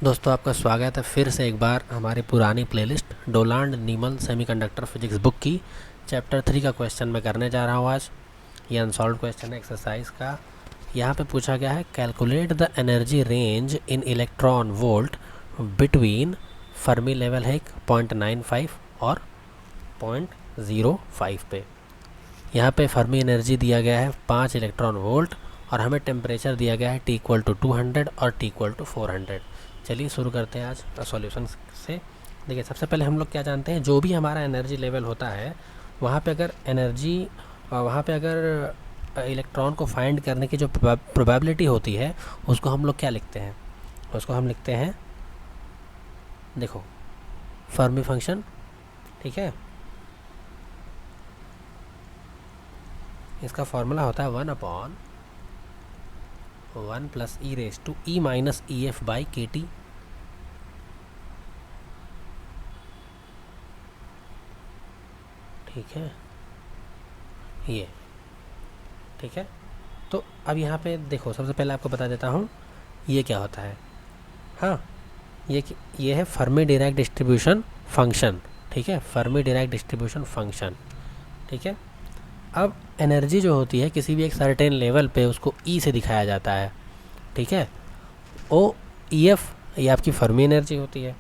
दोस्तों आपका स्वागत है फिर से एक बार हमारी पुरानी playlist Donald Neamen semiconductor physics book की चैप्टर 3 का क्वेश्चन मैं करने जा रहा हूँ आज। ये अनसॉल्व क्वेश्चन है एक्सरसाइज का। यहाँ पे पूछा गया है calculate the energy range in electron volt between Fermi level है 0.95 और 0.05 पे। यहाँ पे फर्मी एनर्जी दिया गया है 5 इलेक्ट्रॉन वोल्ट और हमें टेम्परेचर दिया गया है T=200 और T=400। चलिए शुरू करते हैं आज सॉल्यूशन से। देखिए सबसे पहले हम लोग क्या जानते हैं, जो भी हमारा एनर्जी लेवल होता है वहाँ पे अगर इलेक्ट्रॉन को फाइंड करने की जो प्रोबेबिलिटी होती है उसको हम लोग क्या लिखते हैं, उसको हम लिखते हैं देखो फर्मी फंक्शन। ठीक है, इसका फॉर्मूला होता है 1/1 + e⁻e EF बाई KT। ठीक है, ये ठीक है। तो अब यहाँ पे देखो सबसे पहले आपको बता देता हूँ ये क्या होता है। हाँ, ये है फर्मी डिराक डिस्ट्रीब्यूशन फंक्शन। ठीक है, फर्मी डिराक डिस्ट्रीब्यूशन फंक्शन। ठीक है, अब एनर्जी जो होती है किसी भी एक सर्टेन लेवल पे उसको ई से दिखाया जाता है। ठीक है, ओ EF ये आपकी फर्मी एनर्जी होती है,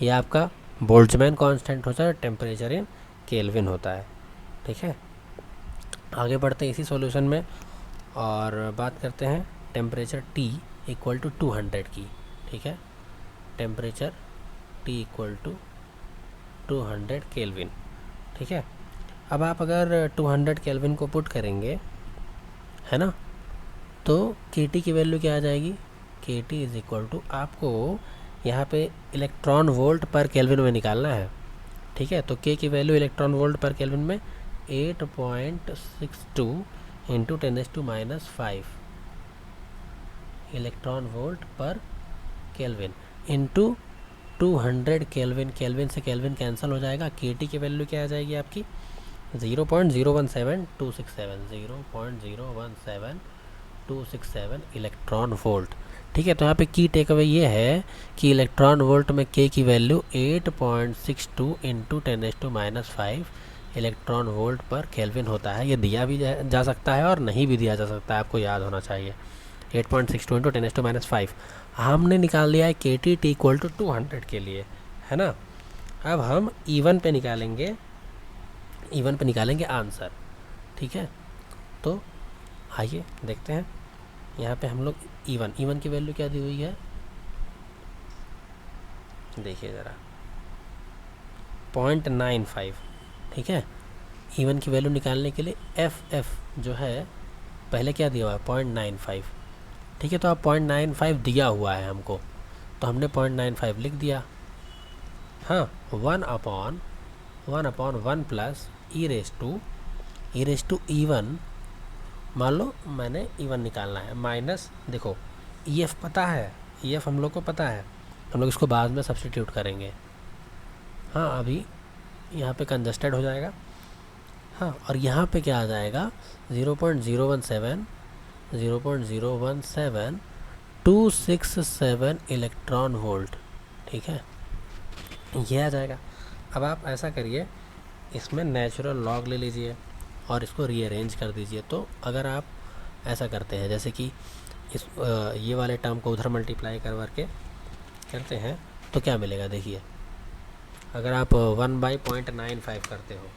ये आपका बोल्ट्जमैन कांस्टेंट होता है, टेम्परेचर इन केल्विन होता है। ठीक है, आगे बढ़ते हैं इसी सॉल्यूशन में और बात करते हैं टेम्परेचर T=200 की। ठीक है, टेम्परेचर T=200 केल्विन। ठीक है, अब आप अगर 200 केल्विन को पुट करेंगे है ना, तो KT की वैल्यू क्या आ जाएगी। KT आपको यहाँ पे इलेक्ट्रॉन वोल्ट पर केल्विन में निकालना है। ठीक है, तो K की वैल्यू इलेक्ट्रॉन वोल्ट पर केल्विन में 8.62 इंटू 10⁻⁵ इलेक्ट्रॉन वोल्ट पर केल्विन इंटू 200 केल्विन। केल्विन से केल्विन कैंसिल हो जाएगा। KT की वैल्यू क्या आ जाएगी आपकी 0.017267 इलेक्ट्रॉन वोल्ट। ठीक है, तो यहाँ पे की टेक अवे ये है कि इलेक्ट्रॉन वोल्ट में K की वैल्यू 8.62 इंटू 10⁻⁵ इलेक्ट्रॉन वोल्ट पर केल्विन होता है। ये दिया भी जा सकता है और नहीं भी दिया जा सकता है, आपको याद होना चाहिए। 8.62 इंटू 10⁻⁵ हमने निकाल लिया है KT T=200 के लिए, है ना। अब हम E1 पे निकालेंगे आंसर। ठीक है, तो आइए देखते हैं। यहाँ पे हम लोग E1 की वैल्यू क्या दी हुई है, देखिए ज़रा 0.95। ठीक है, E1 की वैल्यू निकालने के लिए FF जो है पहले क्या दिया हुआ है 0.95। ठीक है, तो अब 0.95 दिया हुआ है हमको, तो हमने 0.95 लिख दिया। हाँ, 1/1 प्लस e⁻E1 मान लो मैंने E1 निकालना है, माइनस देखो EF पता है, EF हम लोग को पता है, हम लोग इसको बाद में सब्स्टिट्यूट करेंगे। हाँ, अभी यहाँ पे कंजस्टेड हो जाएगा। हाँ, और यहाँ पे क्या आ जाएगा 0.017267 इलेक्ट्रॉन वोल्ट। ठीक है, ये आ जाएगा। अब आप ऐसा करिए, इसमें नेचुरल लॉग ले लीजिए और इसको रीअरेंज कर दीजिए। तो अगर आप ऐसा करते हैं जैसे कि ये वाले टर्म को उधर मल्टीप्लाई करके करते हैं तो क्या मिलेगा, देखिए अगर आप 1/0.95 करते हो,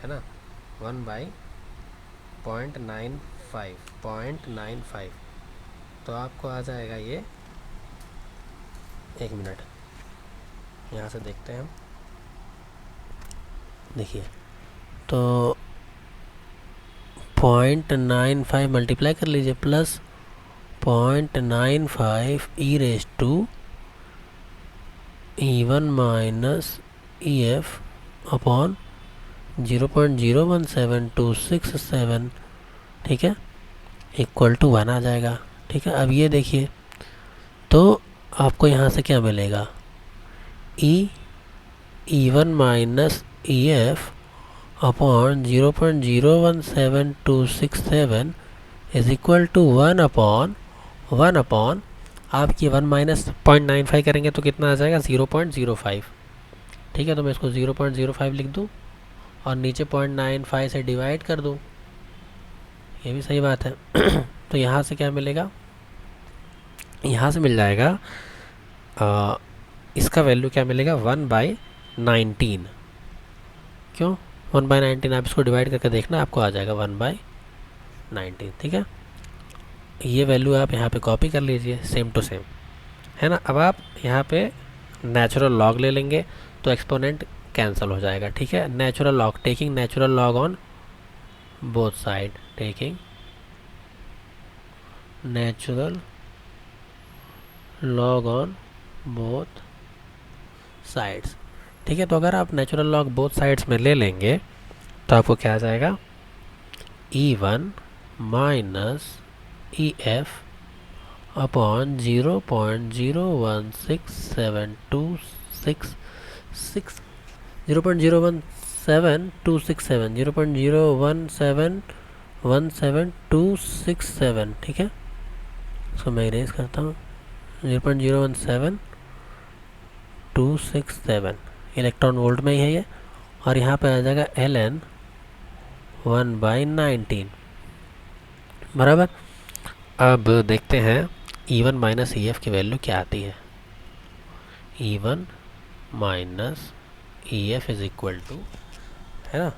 है ना, 1/0.95 तो आपको आ जाएगा ये, एक मिनट यहाँ से देखते हैं हम। देखिए तो 0.95 मल्टीप्लाई कर लीजिए plus 0.95 e⁻E1 minus EF upon 0.017267। ठीक है, =1 आ जाएगा। ठीक है, अब ये देखिए तो आपको यहाँ से क्या मिलेगा, E1 माइनस EF अपॉन 0.017267 = 1/1 आप ये 1 माइनस 0.95 करेंगे तो कितना आ जाएगा 0.05। ठीक है, तो मैं इसको 0.05 लिख दूँ और नीचे 0.95 से डिवाइड कर दूँ, ये भी सही बात है। तो यहाँ से क्या मिलेगा, यहाँ से मिल जाएगा इसका वैल्यू क्या मिलेगा 1/19। क्यों 1/19, आप इसको डिवाइड करके देखना, आपको आ जाएगा 1/19। ठीक है, ये वैल्यू आप यहाँ पे कॉपी कर लीजिए सेम टू सेम, है ना। अब आप यहाँ पे नेचुरल लॉग ले लेंगे तो एक्सपोनेंट कैंसिल हो जाएगा। ठीक है, natural log, taking natural log on both side, taking natural log on both sides. ठीक है, तो अगर आप नेचुरल लॉग बोथ साइड्स में ले लेंगे तो आपको क्या आ जाएगा, E1 माइनस EF अपॉन 0.01726 0.017267 0.01717267। ठीक है, इसको मैं इरेज करता हूँ, 0.017267 इलेक्ट्रॉन वोल्ट में ही है ये, और यहाँ पे आ जाएगा ln 1/19 बराबर। अब देखते हैं E1 माइनस EF की वैल्यू क्या आती है। E1 minus EF is equal to, है ना,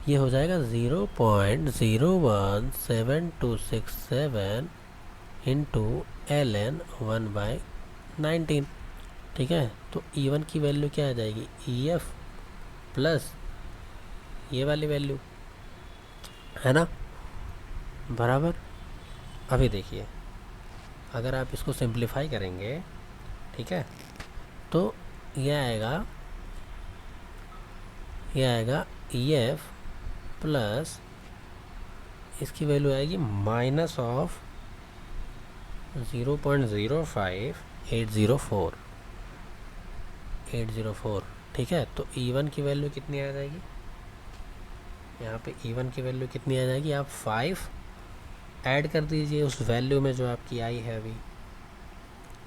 ये हो जाएगा 0.01726 इंटू ln 1/19। ठीक है, तो E1 की वैल्यू क्या आ जाएगी, EF प्लस ये वाली वैल्यू, है ना, बराबर। अभी देखिए, अगर आप इसको सिंप्लीफाई करेंगे, ठीक है, तो ये आएगा EF प्लस इसकी वैल्यू आएगी माइनस ऑफ 0.05804। ठीक है, तो E1 की वैल्यू कितनी आ जाएगी, यहाँ पे E1 की वैल्यू कितनी आ जाएगी, आप 5 ऐड कर दीजिए उस वैल्यू में जो आपकी आई है अभी,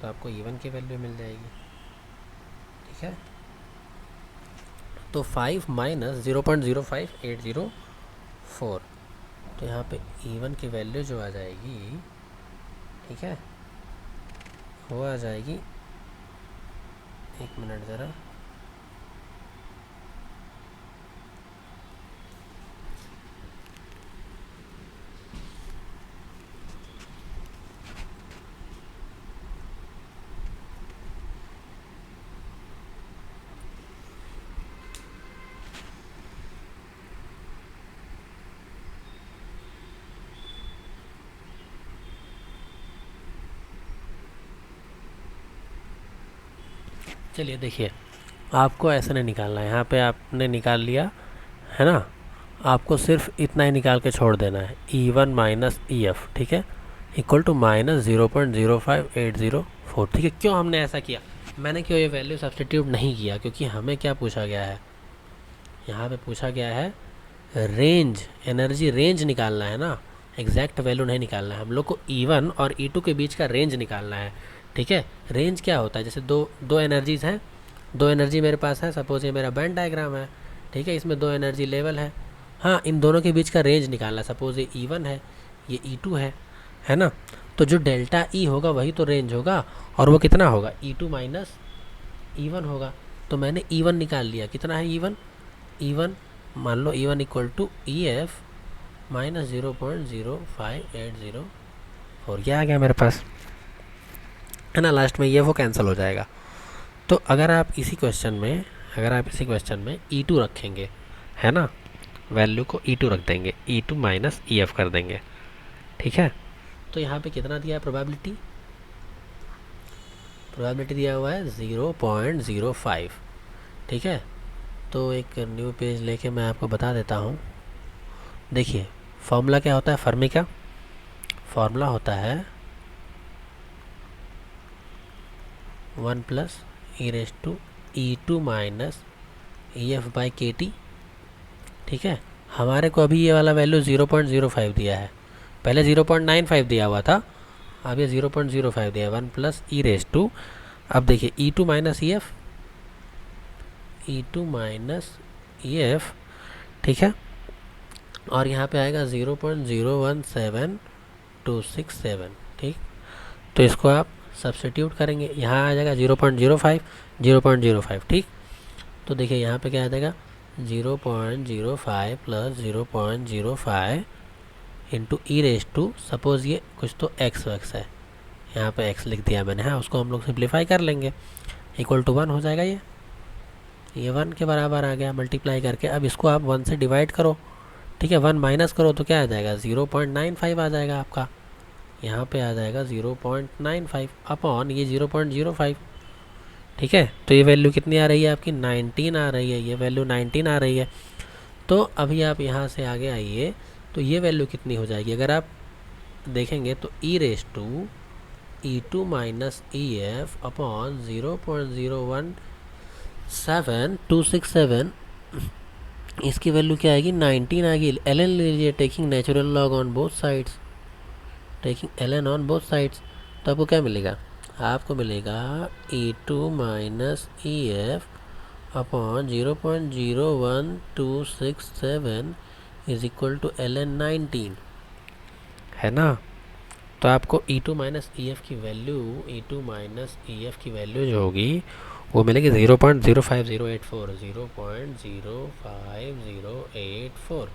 तो आपको E1 की वैल्यू मिल जाएगी। ठीक है, तो 5 माइनस 0.05804, तो यहाँ पे E1 की वैल्यू जो आ जाएगी, ठीक है, वो आ जाएगी, एक मिनट ज़रा, चलिए देखिए, आपको ऐसा नहीं निकालना है, यहाँ पे आपने निकाल लिया, है ना, आपको सिर्फ इतना ही निकाल के छोड़ देना है, E1 माइनस EF, ठीक है, इक्वल टू माइनस 0.05804। ठीक है, क्यों हमने ऐसा किया, मैंने क्यों ये वैल्यू सब्सटीट्यूट नहीं किया, क्योंकि हमें क्या पूछा गया है, यहाँ पे पूछा गया है रेंज, एनर्जी रेंज निकालना है ना, एग्जैक्ट वैल्यू नहीं निकालना है, हम लोग को E1 और E2 के बीच का रेंज निकालना है। ठीक है, रेंज क्या होता है, जैसे दो एनर्जीज़ हैं, दो एनर्जी मेरे पास है, सपोज ये मेरा बैंड डायग्राम है, ठीक है, इसमें दो एनर्जी लेवल है, हाँ, इन दोनों के बीच का रेंज निकालना है, सपोज ये E1 है, ये E2 है ना, तो जो डेल्टा E होगा वही तो रेंज होगा, और वो कितना होगा, E2 माइनस E1 होगा। तो मैंने E1 निकाल लिया, कितना है E1 मान लो E1 equal to EF minus 0.05804, यह आ गया मेरे पास, है ना, लास्ट में ये वो कैंसिल हो जाएगा। तो अगर आप इसी क्वेश्चन में E2 रखेंगे, है ना, वैल्यू को E2 रख देंगे, E2 माइनस EF कर देंगे, ठीक है, तो यहाँ पे कितना दिया है प्रोबेबिलिटी दिया हुआ है 0.05। ठीक है, तो एक न्यू पेज लेके मैं आपको बता देता हूँ। देखिए, फॉर्मूला क्या होता है फर्मी का, फॉर्मूला होता है 1 प्लस e⁻² माइनस EF/kT। ठीक है, हमारे को अभी ये वाला वैल्यू 0.05 दिया है, पहले 0.95 दिया हुआ था, अब ये 0.05 दिया, 1 प्लस ई रेस टू, अब देखिए E two minus E F, E two minus E F, ठीक है, और यहाँ पे आएगा 0.017267, ठीक। तो इसको आप सब्स्टिट्यूट करेंगे, यहाँ आ जाएगा 0.05, 0.05, ठीक। तो देखिए यहाँ पे क्या आ जाएगा 0.05 plus 0.05 into e raise to, suppose ये कुछ तो एक्स वैक्स है, यहाँ पे एक्स लिख दिया मैंने, हाँ, उसको हम लोग सिंप्लीफाई कर लेंगे, इक्वल टू 1 हो जाएगा, ये 1 के बराबर आ गया मल्टीप्लाई करके। अब इसको आप 1 से डिवाइड करो, ठीक है, 1 माइनस करो तो क्या आ जाएगा 0.95 आ जाएगा आपका, यहाँ पे आ जाएगा 0.95 अपॉन ये 0.05, ठीक है। तो ये वैल्यू कितनी आ रही है आपकी 19 आ रही है, ये वैल्यू 19 आ रही है। तो अभी आप यहाँ से आगे आइए, तो ये वैल्यू कितनी हो जाएगी, अगर आप देखेंगे तो E raise to E two minus E F upon 0.017267, इसकी वैल्यू क्या आएगी 19 आएगी। एल एन लीजिए, taking natural log on both sides, taking L N on both sides, तो आपको क्या मिलेगा, आपको मिलेगा E two minus E F upon 0.01267 is equal to L N 19, है ना। तो आपको E two minus E F की value, E two minus E F की वैल्यू जो होगी वो मिलेगी 0.05084, 0.05084,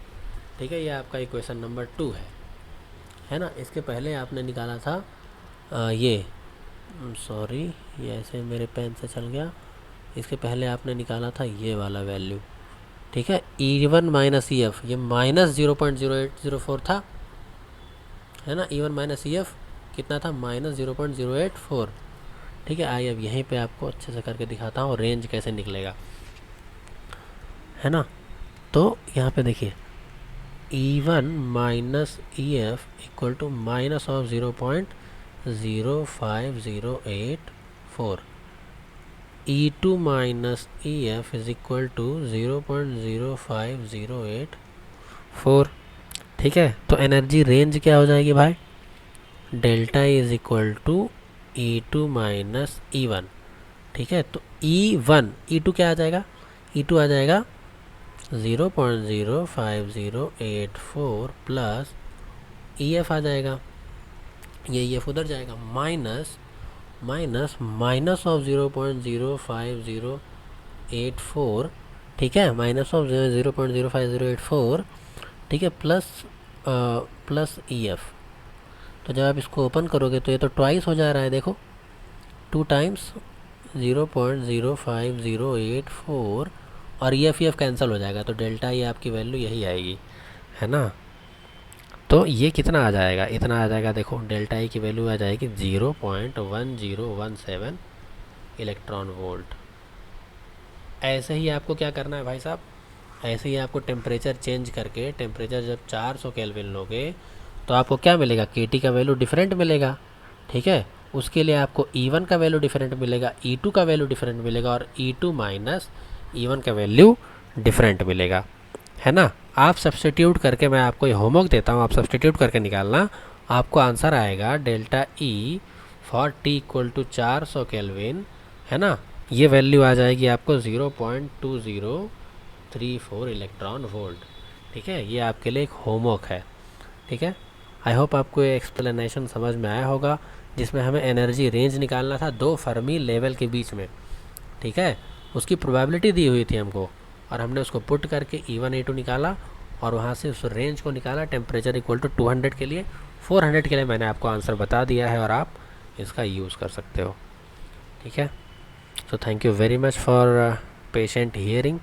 ठीक है। ये आपका इक्वेशन नंबर 2 है ना। इसके पहले आपने निकाला था ये, सॉरी ये ऐसे मेरे पेन से चल गया, इसके पहले आपने निकाला था ये वाला वैल्यू, ठीक है, E1 माइनस ई एफ, ये माइनस 0.0804 था, है ना। E1 माइनस ई एफ कितना था, माइनस 0.084, ठीक है। आइए अब यहीं पे आपको अच्छे से करके दिखाता हूँ रेंज कैसे निकलेगा, है ना। तो यहाँ पे देखिए E1 minus E F equal to minus of 0.05084, E2 minus E F is equal to 0.05084, ठीक है। तो एनर्जी रेंज क्या हो जाएगी भाई, delta is equal to E2 minus E1, ठीक है। तो E1, E2 क्या आ जाएगा, E2 आ जाएगा 0.05084 प्लस EF आ जाएगा, ये EF उधर जाएगा, माइनस माइनस माइनस ऑफ 0.05084, ठीक है, माइनस ऑफ 0.05084, ठीक है, प्लस प्लस EF। तो जब आप इसको ओपन करोगे तो ये तो ट्वाइस हो जा रहा है, देखो 2 टाइम्स 0.05084 और EF कैंसिल हो जाएगा, तो डेल्टा ये आपकी वैल्यू यही आएगी, है ना। तो ये कितना आ जाएगा, इतना आ जाएगा, देखो डेल्टा ई की वैल्यू आ जाएगी 0.1017 इलेक्ट्रॉन वोल्ट। ऐसे ही आपको क्या करना है भाई साहब, ऐसे ही आपको टेम्परेचर चेंज करके, टेम्परेचर जब 400 केल्विन लोगे तो आपको क्या मिलेगा, KT का वैल्यू डिफरेंट मिलेगा, ठीक है। उसके लिए आपको E1 का वैल्यू डिफरेंट मिलेगा, E2 का वैल्यू डिफरेंट मिलेगा और E2 माइनस E1 का वैल्यू डिफरेंट मिलेगा, है ना। आप सब्स्टिट्यूट करके, मैं आपको ये होमवर्क देता हूँ, आप सब्स्टिट्यूट करके निकालना, आपको आंसर आएगा delta E for T equal to 400 kelvin, है ना। ये वैल्यू आ जाएगी आपको 0.2034 इलेक्ट्रॉन वोल्ट, ठीक है। ये आपके लिए एक होमवर्क है, ठीक है। आई होप आपको ये एक्सप्लेनेशन समझ में आया होगा, जिसमें हमें एनर्जी रेंज निकालना था 2 फर्मी लेवल के बीच में, ठीक है। उसकी प्रोबेबिलिटी दी हुई थी हमको और हमने उसको पुट करके E1 E2 निकाला और वहाँ से उस रेंज को निकाला, टेम्परेचर इक्वल टू 200 के लिए, 400 के लिए मैंने आपको आंसर बता दिया है और आप इसका यूज़ कर सकते हो, ठीक है। So thank you very much for patient hearing.